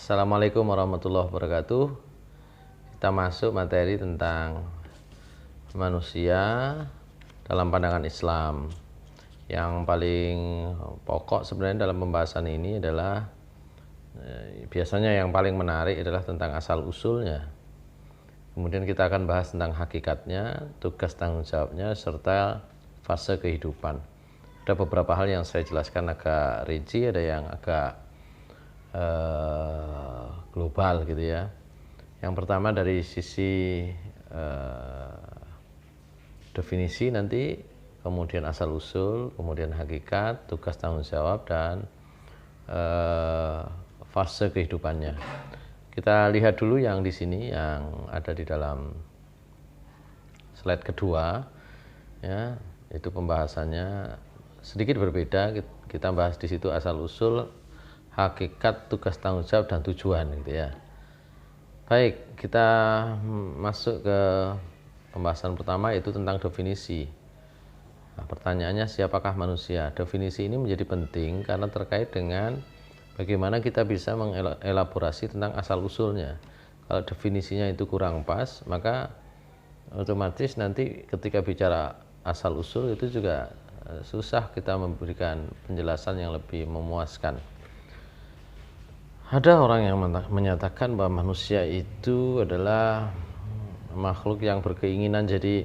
Assalamualaikum warahmatullahi wabarakatuh. Kita masuk materi tentang manusia dalam pandangan Islam. Yang paling pokok sebenarnya dalam pembahasan ini adalah biasanya yang paling menarik adalah tentang asal usulnya. Kemudian kita akan bahas tentang hakikatnya, tugas tanggung jawabnya, serta fase kehidupan. Ada beberapa hal yang saya jelaskan agak rinci, ada yang agak global gitu ya. Yang pertama dari sisi definisi nanti, kemudian asal usul, kemudian hakikat, tugas tanggung jawab, dan fase kehidupannya. Kita lihat dulu yang di sini yang ada di dalam slide kedua ya, itu pembahasannya sedikit berbeda. Kita bahas di situ asal usul, hakikat, tugas tanggung jawab, dan tujuan gitu ya. Baik, kita masuk ke pembahasan pertama, yaitu tentang definisi. Nah, pertanyaannya, siapakah manusia? Definisi ini menjadi penting karena terkait dengan bagaimana kita bisa mengelaborasi tentang asal usulnya. Kalau definisinya itu kurang pas, maka otomatis nanti ketika bicara asal usul itu juga susah kita memberikan penjelasan yang lebih memuaskan. Ada orang yang menyatakan bahwa manusia itu adalah makhluk yang berkeinginan. Jadi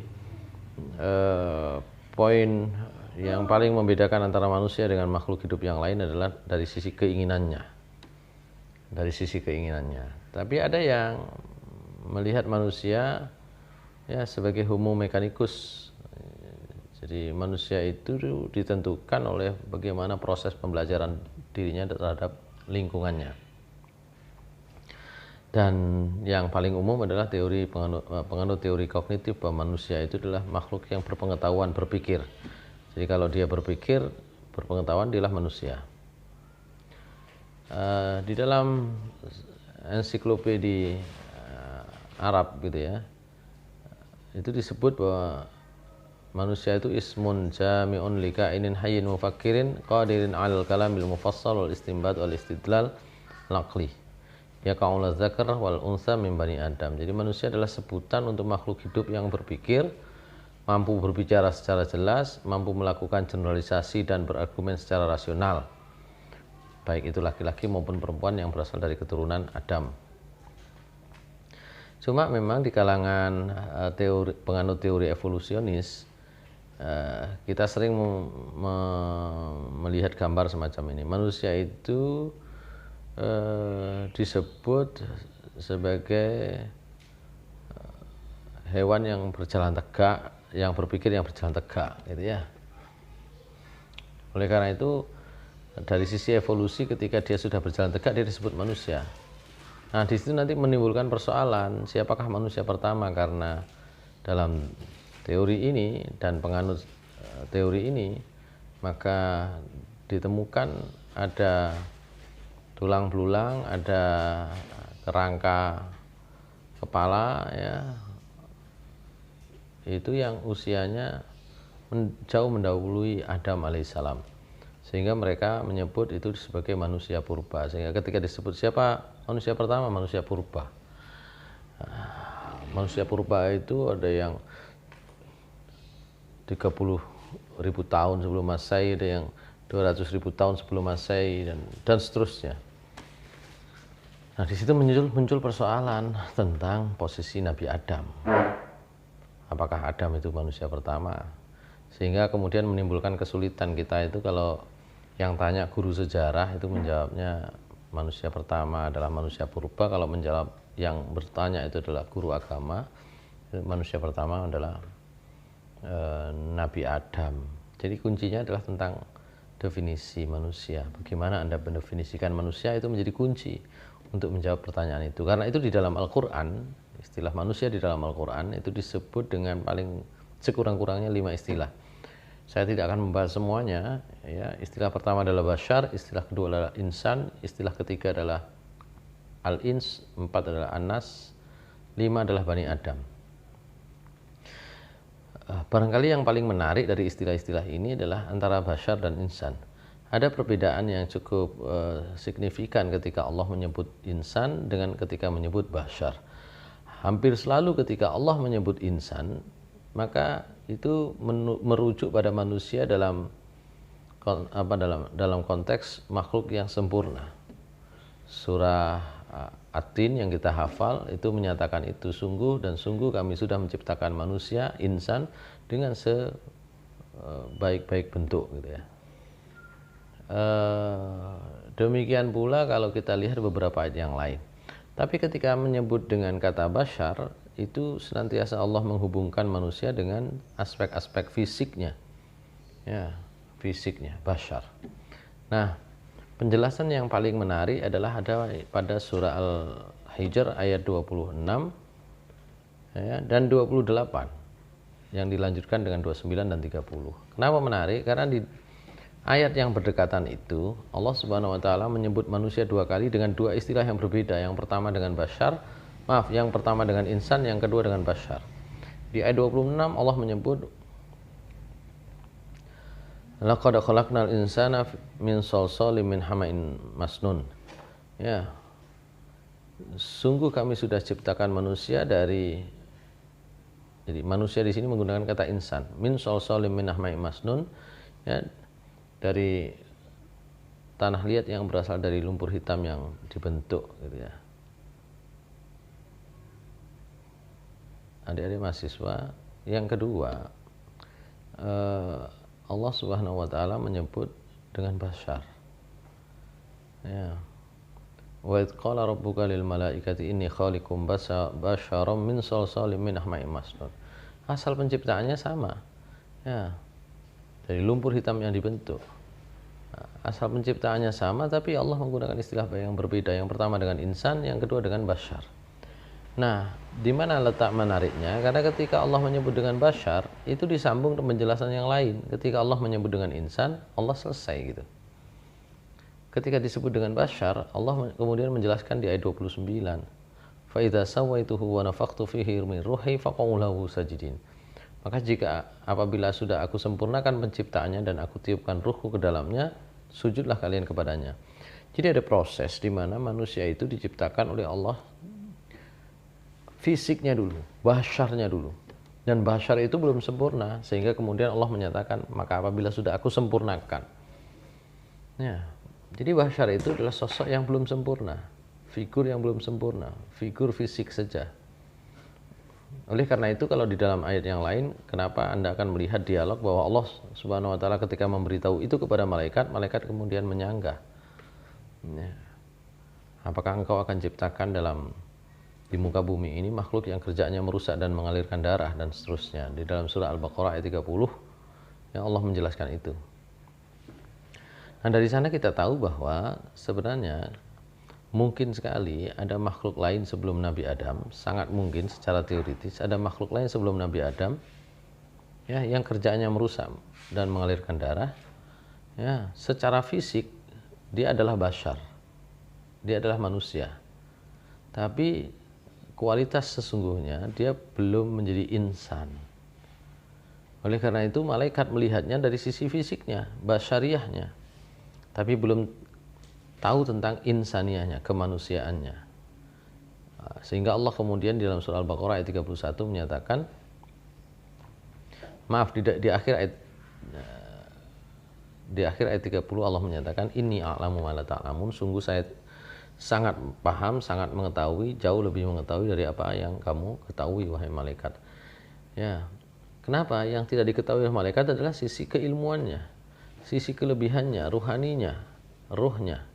poin yang paling membedakan antara manusia dengan makhluk hidup yang lain adalah dari sisi keinginannya. Dari sisi keinginannya. Tapi ada yang melihat manusia ya sebagai homo mechanicus. Jadi manusia itu ditentukan oleh bagaimana proses pembelajaran dirinya terhadap lingkungannya. Dan yang paling umum adalah teori penganut teori kognitif bahwa manusia itu adalah makhluk yang berpengetahuan, berpikir. Jadi kalau dia berpikir, berpengetahuan, dialah manusia. Di dalam ensiklopedia Arab gitu ya, itu disebut bahwa manusia itu ismun jami'un likainin hayyin mufakkirin qadirin 'alal kalamil mufassal wal istinbat wal istidlal laqli. Ya kaulaz zakar wal unsa min bani Adam. Jadi manusia adalah sebutan untuk makhluk hidup yang berpikir, mampu berbicara secara jelas, mampu melakukan generalisasi dan berargumen secara rasional. Baik itu laki-laki maupun perempuan yang berasal dari keturunan Adam. Cuma memang di kalangan penganut teori evolusionis, kita sering melihat gambar semacam ini. Manusia itu disebut sebagai hewan yang berjalan tegak, yang berpikir yang berjalan tegak gitu ya. Oleh karena itu dari sisi evolusi, ketika dia sudah berjalan tegak, dia disebut manusia. Nah, di situ nanti menimbulkan persoalan, siapakah manusia pertama? Karena dalam teori ini dan penganut teori ini, maka ditemukan ada tulang belulang, ada kerangka kepala ya, itu yang usianya jauh mendahului Adam alaihissalam, sehingga mereka menyebut itu sebagai manusia purba. Sehingga ketika disebut siapa manusia pertama, manusia purba. Manusia purba itu ada yang 30.000 tahun sebelum Masehi, ada yang 200.000 tahun sebelum Masehi, dan seterusnya. Nah, di situ muncul persoalan tentang posisi Nabi Adam. Apakah Adam itu manusia pertama? Sehingga kemudian menimbulkan kesulitan kita itu kalau yang tanya guru sejarah itu menjawabnya manusia pertama adalah manusia purba. Kalau menjawab yang bertanya itu adalah guru agama, manusia pertama adalah Nabi Adam. Jadi kuncinya adalah tentang definisi manusia. Bagaimana Anda mendefinisikan manusia itu menjadi kunci untuk menjawab pertanyaan itu. Karena itu di dalam Al-Quran, istilah manusia di dalam Al-Quran itu disebut dengan paling sekurang-kurangnya 5 istilah. Saya tidak akan membahas semuanya ya. Istilah pertama adalah bashar, istilah kedua adalah insan, istilah ketiga adalah al-ins, 4 adalah anas, 5 adalah bani Adam. Barangkali yang paling menarik dari istilah-istilah ini adalah antara bashar dan insan. ada perbedaan yang cukup signifikan ketika Allah menyebut insan dengan ketika menyebut bashar. Hampir selalu ketika Allah menyebut insan, maka itu merujuk pada manusia dalam konteks makhluk yang sempurna. Surah At-Tin yang kita hafal itu menyatakan itu, sungguh dan sungguh kami sudah menciptakan manusia, insan, dengan sebaik-baik bentuk gitu ya. Demikian pula kalau kita lihat beberapa ayat yang lain. Tapi ketika menyebut dengan kata bashar, itu senantiasa Allah menghubungkan manusia dengan aspek-aspek fisiknya. Ya, fisiknya, bashar. Nah, penjelasan yang paling menarik adalah ada pada surah Al-Hijr ayat 26 ya, dan 28 yang dilanjutkan dengan 29 dan 30. Kenapa menarik? Karena di ayat yang berdekatan itu Allah Subhanahu wa taala menyebut manusia dua kali dengan dua istilah yang berbeda. Yang pertama dengan bashar, yang pertama dengan insan, yang kedua dengan bashar. Di ayat 26 Allah menyebut laqad khalaqnal insana min salsalin min hama'in masnun. Ya. Sungguh kami sudah ciptakan manusia dari, jadi manusia di sini menggunakan kata insan, min salsalin min hama'in masnun, ya, dari tanah liat yang berasal dari lumpur hitam yang dibentuk gitu ya. Adik-adik mahasiswa, yang kedua, Allah Subhanahu wa taala menyebut dengan bashar. Ya. Wa idz qala rabbuka lil malaikati inni khaliqum basharam min salsalin min hama'in masnun. Asal penciptaannya sama. Ya. Dari lumpur hitam yang dibentuk. Asal penciptaannya sama, tapi Allah menggunakan istilah yang berbeda. Yang pertama dengan insan, yang kedua dengan bashar. Nah, di mana letak menariknya? Karena ketika Allah menyebut dengan bashar, itu disambung dengan penjelasan yang lain. Ketika Allah menyebut dengan insan, Allah selesai gitu. Ketika disebut dengan bashar, Allah kemudian menjelaskan di ayat 29. Fa idza sawaituhu wa nafakhtu fihi min ruhi faq'u lahu sajidin. Maka apabila sudah aku sempurnakan penciptaannya dan aku tiupkan ruhku ke dalamnya, sujudlah kalian kepadanya. Jadi ada proses di mana manusia itu diciptakan oleh Allah fisiknya dulu, basharnya dulu. Dan bashar itu belum sempurna, sehingga kemudian Allah menyatakan, maka apabila sudah aku sempurnakan. Ya, jadi bashar itu adalah sosok yang belum sempurna, figur yang belum sempurna, figur fisik saja. Oleh karena itu kalau di dalam ayat yang lain, kenapa Anda akan melihat dialog bahwa Allah Subhanahu wa taala ketika memberitahu itu kepada malaikat, malaikat kemudian menyanggah. Ya. Apakah engkau akan ciptakan di muka bumi ini makhluk yang kerjanya merusak dan mengalirkan darah dan seterusnya. Di dalam surah Al-Baqarah ayat 30 yang Allah menjelaskan itu. Nah, dari sana kita tahu bahwa sebenarnya mungkin sekali ada makhluk lain sebelum Nabi Adam, sangat mungkin secara teoritis ada makhluk lain sebelum Nabi Adam ya, yang kerjanya merusak dan mengalirkan darah. Ya, secara fisik dia adalah bashar. Dia adalah manusia. Tapi kualitas sesungguhnya dia belum menjadi insan. Oleh karena itu malaikat melihatnya dari sisi fisiknya, basyariahnya. Tapi belum tahu tentang insaniahnya, kemanusiaannya. Sehingga Allah kemudian di dalam surah Al-Baqarah ayat 31 menyatakan, di akhir ayat 30 Allah menyatakan, inni a'lamu ma la ta'lamun, sungguh saya sangat paham, sangat mengetahui, jauh lebih mengetahui dari apa yang kamu ketahui wahai malaikat. Ya. Kenapa? Yang tidak diketahui oleh malaikat adalah sisi keilmuannya, sisi kelebihannya, ruhaninya, ruhnya.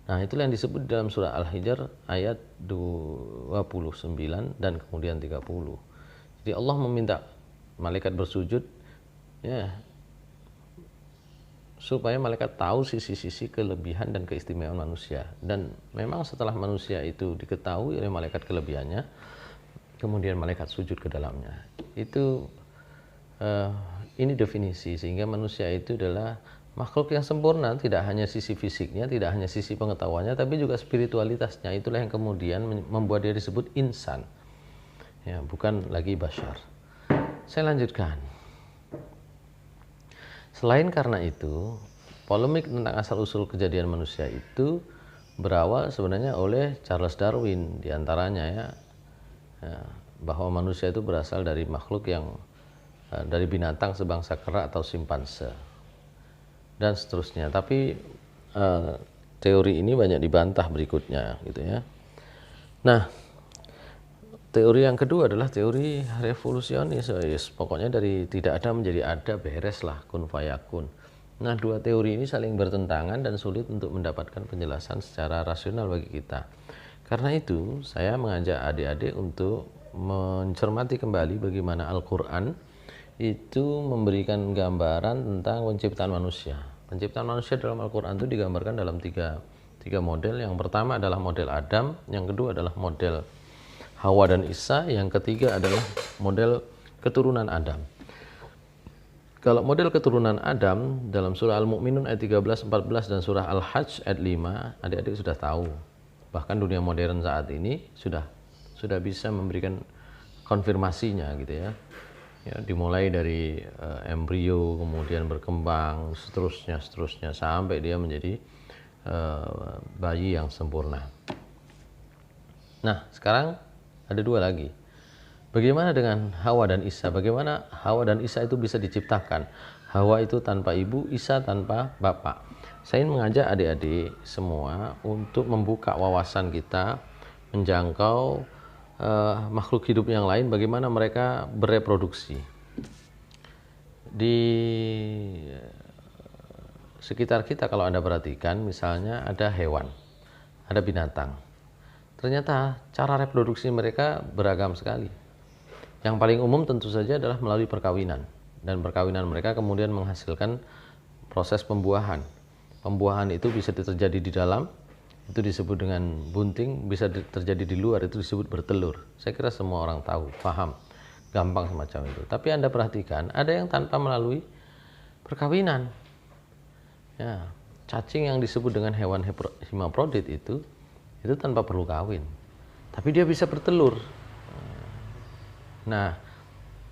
Nah, itulah yang disebut dalam surah Al-Hijr ayat 29 dan kemudian 30. Jadi Allah meminta malaikat bersujud ya, supaya malaikat tahu sisi-sisi kelebihan dan keistimewaan manusia. Dan memang setelah manusia itu diketahui oleh malaikat kelebihannya, kemudian malaikat sujud ke dalamnya. Itu ini definisi, sehingga manusia itu adalah makhluk yang sempurna, tidak hanya sisi fisiknya, tidak hanya sisi pengetahuannya, tapi juga spiritualitasnya. Itulah yang kemudian membuat dia disebut insan. Ya, bukan lagi bashar. Saya lanjutkan. Selain karena itu, polemik tentang asal-usul kejadian manusia itu berawal sebenarnya oleh Charles Darwin diantaranya ya, bahwa manusia itu berasal dari makhluk yang dari binatang sebangsa kera atau simpanse dan seterusnya. Tapi teori ini banyak dibantah berikutnya gitu ya. Nah, teori yang kedua adalah teori revolusionis. Pokoknya dari tidak ada menjadi ada, beres lah, kun fayakun. Nah, dua teori ini saling bertentangan dan sulit untuk mendapatkan penjelasan secara rasional bagi kita. Karena itu, saya mengajak adik-adik untuk mencermati kembali bagaimana Al-Quran itu memberikan gambaran tentang penciptaan manusia. Penciptaan manusia dalam Al-Quran itu digambarkan dalam tiga model. Yang pertama adalah model Adam, yang kedua adalah model Hawa dan Isa, yang ketiga adalah model keturunan Adam. Kalau model keturunan Adam dalam surah Al-Mu'minun ayat 13, 14 dan surah Al-Hajj ayat 5, adik-adik sudah tahu. Bahkan dunia modern saat ini sudah bisa memberikan konfirmasinya gitu ya. Ya, dimulai dari embrio, kemudian berkembang, seterusnya sampai dia menjadi bayi yang sempurna. Nah, sekarang ada dua lagi. Bagaimana dengan Hawa dan Isa? Bagaimana Hawa dan Isa itu bisa diciptakan? Hawa itu tanpa ibu, Isa tanpa bapak. Saya ingin mengajak adik-adik semua untuk membuka wawasan kita, menjangkau makhluk hidup yang lain, bagaimana mereka bereproduksi. Di sekitar kita kalau Anda perhatikan, misalnya ada hewan, ada binatang. Ternyata cara reproduksi mereka beragam sekali. Yang paling umum tentu saja adalah melalui perkawinan. Dan perkawinan mereka kemudian menghasilkan proses pembuahan. Pembuahan itu bisa terjadi di dalam, itu disebut dengan bunting, bisa terjadi di luar, itu disebut bertelur. Saya kira semua orang tahu, paham, gampang semacam itu. Tapi Anda perhatikan, ada yang tanpa melalui perkawinan. Ya, cacing yang disebut dengan hewan hemaprodit itu tanpa perlu kawin. Tapi dia bisa bertelur. Nah,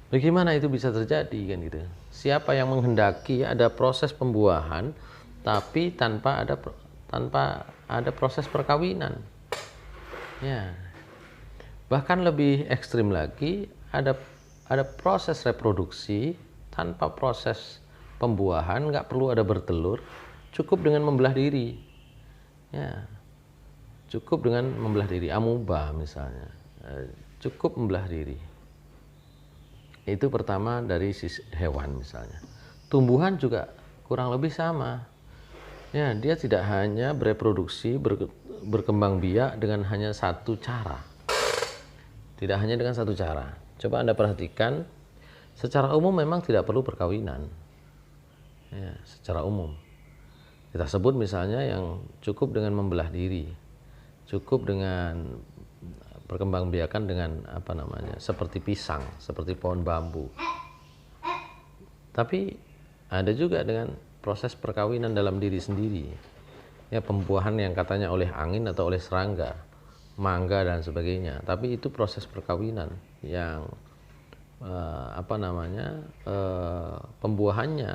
bagaimana itu bisa terjadi kan gitu? Siapa yang menghendaki ada proses pembuahan tapi tanpa ada proses perkawinan? Ya. Bahkan lebih ekstrim lagi, ada proses reproduksi tanpa proses pembuahan, nggak perlu ada bertelur, cukup dengan membelah diri. Ya. Cukup dengan membelah diri, amuba misalnya. Cukup membelah diri. Itu pertama dari sisi hewan misalnya. Tumbuhan juga kurang lebih sama. Ya, dia tidak hanya bereproduksi, berkembang biak dengan hanya satu cara. Tidak hanya dengan satu cara. Coba Anda perhatikan, secara umum memang tidak perlu perkawinan. Ya, secara umum. Kita sebut misalnya yang cukup dengan membelah diri. Cukup dengan perkembangbiakan dengan seperti pisang, seperti pohon bambu. Tapi ada juga dengan proses perkawinan dalam diri sendiri. Ya, pembuahan yang katanya oleh angin atau oleh serangga, mangga dan sebagainya. Tapi itu proses perkawinan yang pembuahannya,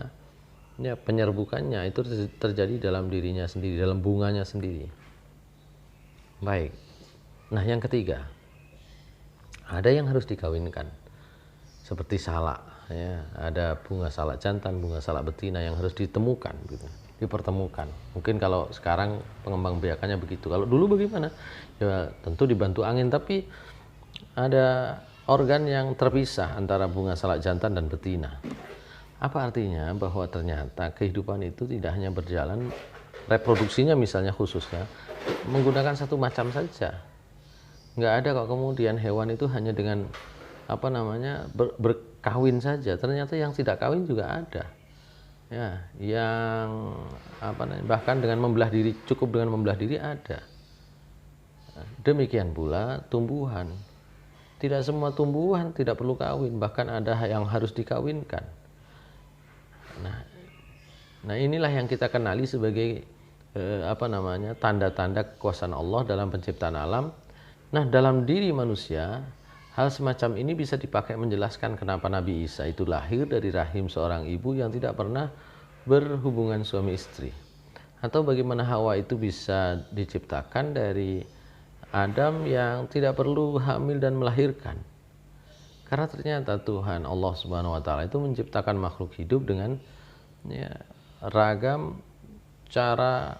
ya, penyerbukannya itu terjadi dalam dirinya sendiri, dalam bunganya sendiri. Baik. Nah, yang ketiga, ada yang harus dikawinkan, seperti salak. Ya, ada bunga salak jantan, bunga salak betina yang harus ditemukan, gitu, dipertemukan. Mungkin kalau sekarang pengembang biakannya begitu. Kalau dulu bagaimana? Ya, tentu dibantu angin, tapi ada organ yang terpisah antara bunga salak jantan dan betina. Apa artinya? Bahwa ternyata kehidupan itu tidak hanya berjalan, reproduksinya misalnya khususnya menggunakan satu macam saja. Nggak ada kok kemudian hewan itu hanya dengan berkawin saja. Ternyata yang tidak kawin juga ada. Ya, yang bahkan dengan membelah diri, cukup dengan membelah diri ada. Demikian pula tumbuhan. Tidak semua tumbuhan tidak perlu kawin, bahkan ada yang harus dikawinkan. Nah, inilah yang kita kenali sebagai tanda-tanda kekuasaan Allah dalam penciptaan alam. Nah, dalam diri manusia, hal semacam ini bisa dipakai menjelaskan kenapa Nabi Isa itu lahir dari rahim seorang ibu yang tidak pernah berhubungan suami istri, atau bagaimana Hawa itu bisa diciptakan dari Adam yang tidak perlu hamil dan melahirkan. Karena ternyata Tuhan Allah Subhanahu wa taala itu menciptakan makhluk hidup dengan ragam cara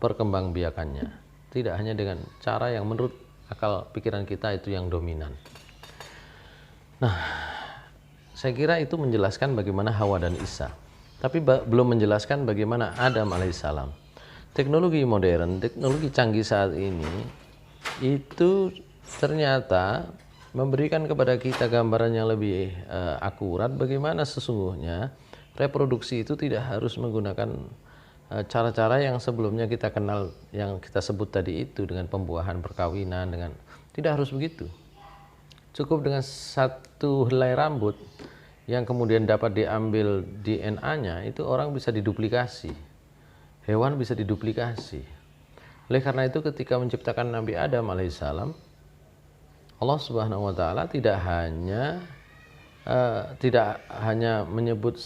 perkembangbiakannya. Tidak hanya dengan cara yang menurut akal pikiran kita itu yang dominan. Nah, saya kira itu menjelaskan bagaimana Hawa dan Isa. Tapi belum menjelaskan bagaimana Adam alaihissalam. Teknologi modern, teknologi canggih saat ini itu ternyata memberikan kepada kita gambaran yang lebih akurat bagaimana sesungguhnya reproduksi itu tidak harus menggunakan cara-cara yang sebelumnya kita kenal, yang kita sebut tadi itu, dengan pembuahan, perkawinan, dengan tidak harus begitu. Cukup dengan satu helai rambut yang kemudian dapat diambil DNA-nya, itu orang bisa diduplikasi, hewan bisa diduplikasi. Oleh karena itu ketika menciptakan Nabi Adam alaihissalam, Allah Subhanahu wa taala tidak hanya menyebut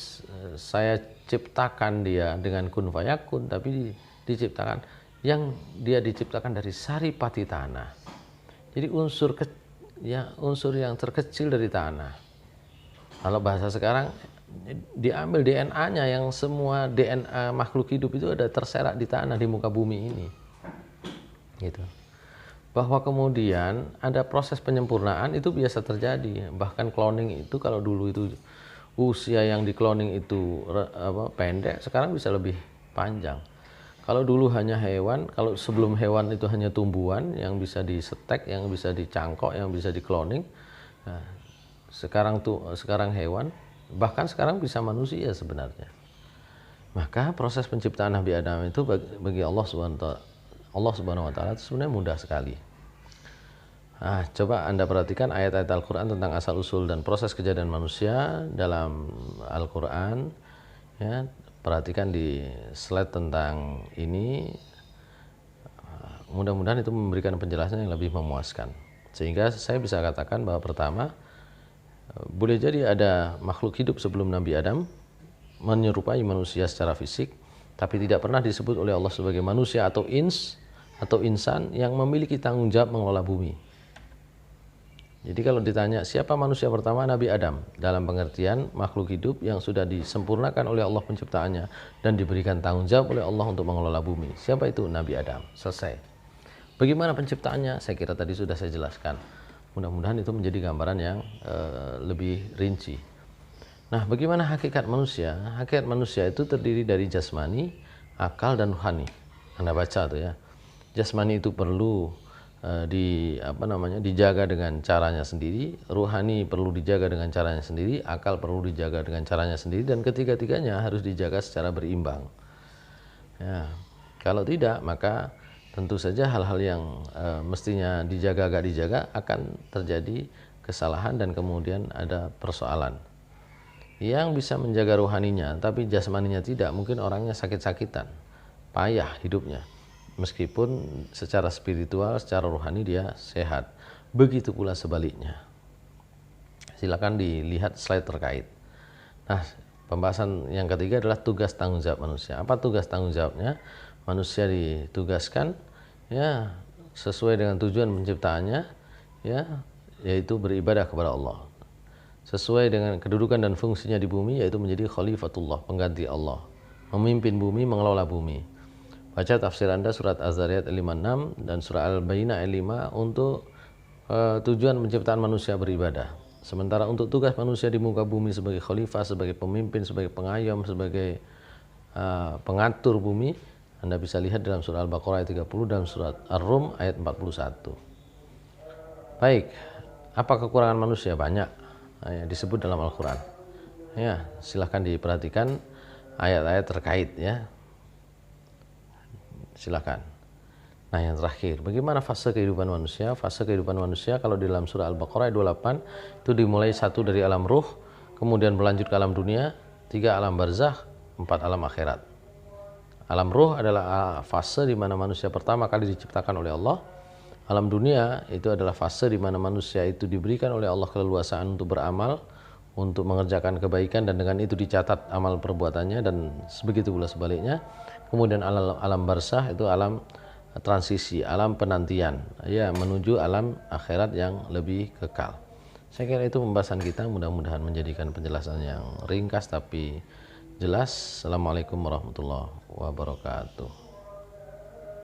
saya ciptakan dia dengan kun fayakun, tapi diciptakan yang dia diciptakan dari saripati tanah. Jadi unsur yang terkecil dari tanah. Kalau bahasa sekarang diambil DNA-nya, yang semua DNA makhluk hidup itu ada terserak di tanah, di muka bumi ini. Gitu. Bahwa kemudian ada proses penyempurnaan itu biasa terjadi. Bahkan cloning itu kalau dulu itu usia yang di cloning itu pendek, sekarang bisa lebih panjang. Kalau dulu hanya hewan, kalau sebelum hewan itu hanya tumbuhan yang bisa disetek, yang bisa dicangkok, yang bisa dikloning. Nah, sekarang hewan, bahkan sekarang bisa manusia sebenarnya. Maka proses penciptaan Nabi Adam itu bagi Allah Subhanahu wa taala itu sebenarnya mudah sekali. Nah, coba Anda perhatikan ayat-ayat Al-Quran tentang asal-usul dan proses kejadian manusia dalam Al-Quran. Ya, perhatikan di slide tentang ini. Mudah-mudahan itu memberikan penjelasan yang lebih memuaskan. Sehingga saya bisa katakan bahwa pertama, boleh jadi ada makhluk hidup sebelum Nabi Adam menyerupai manusia secara fisik, tapi tidak pernah disebut oleh Allah sebagai manusia atau insan yang memiliki tanggung jawab mengelola bumi. Jadi kalau ditanya siapa manusia pertama, Nabi Adam, dalam pengertian makhluk hidup yang sudah disempurnakan oleh Allah penciptaannya dan diberikan tanggung jawab oleh Allah untuk mengelola bumi. Siapa itu? Nabi Adam. Selesai. Bagaimana penciptaannya? Saya kira tadi sudah saya jelaskan. Mudah-mudahan itu menjadi gambaran yang lebih rinci. Nah, bagaimana hakikat manusia? Hakikat manusia itu terdiri dari jasmani, akal, dan ruhani. Anda baca tuh ya. Jasmani itu perlu dijaga dengan caranya sendiri, ruhani perlu dijaga dengan caranya sendiri, akal perlu dijaga dengan caranya sendiri, dan ketiga-tiganya harus dijaga secara berimbang. Ya, kalau tidak, maka tentu saja hal-hal yang mestinya dijaga gak dijaga akan terjadi kesalahan dan kemudian ada persoalan. Yang bisa menjaga ruhaninya tapi jasmaninya tidak, mungkin orangnya sakit-sakitan, payah hidupnya. Meskipun secara spiritual, secara rohani dia sehat. Begitu pula sebaliknya. Silakan dilihat slide terkait. Nah, pembahasan yang ketiga adalah tugas tanggung jawab manusia. Apa tugas tanggung jawabnya? Manusia ditugaskan ya sesuai dengan tujuan penciptaannya, ya, yaitu beribadah kepada Allah. Sesuai dengan kedudukan dan fungsinya di bumi, yaitu menjadi khalifatullah, pengganti Allah. Memimpin bumi, mengelola bumi. Baca tafsir Anda surat Az-Zariyat 56 dan surah Al-Bayyinah 5 untuk tujuan penciptaan manusia beribadah. Sementara untuk tugas manusia di muka bumi sebagai khalifah, sebagai pemimpin, sebagai pengayom, sebagai pengatur bumi, Anda bisa lihat dalam surah Al-Baqarah ayat 30 dan surat Ar-Rum ayat 41. Baik, apa kekurangan manusia? Banyak yang disebut dalam Al-Quran. Ya, silahkan diperhatikan ayat-ayat terkait ya. Silakan. Nah, yang terakhir, bagaimana fase kehidupan manusia? Fase kehidupan manusia kalau di dalam surah Al-Baqarah 28 itu dimulai 1 dari alam ruh, kemudian berlanjut ke alam dunia, 3 alam barzakh, 4 alam akhirat. Alam ruh adalah fase di mana manusia pertama kali diciptakan oleh Allah. Alam dunia itu adalah fase di mana manusia itu diberikan oleh Allah keleluasaan untuk beramal, untuk mengerjakan kebaikan dan dengan itu dicatat amal perbuatannya, dan begitu pula sebaliknya. Kemudian alam barzah itu alam transisi, alam penantian ya menuju alam akhirat yang lebih kekal. Saya kira itu pembahasan kita, mudah-mudahan menjadikan penjelasan yang ringkas tapi jelas. Assalamualaikum warahmatullahi wabarakatuh.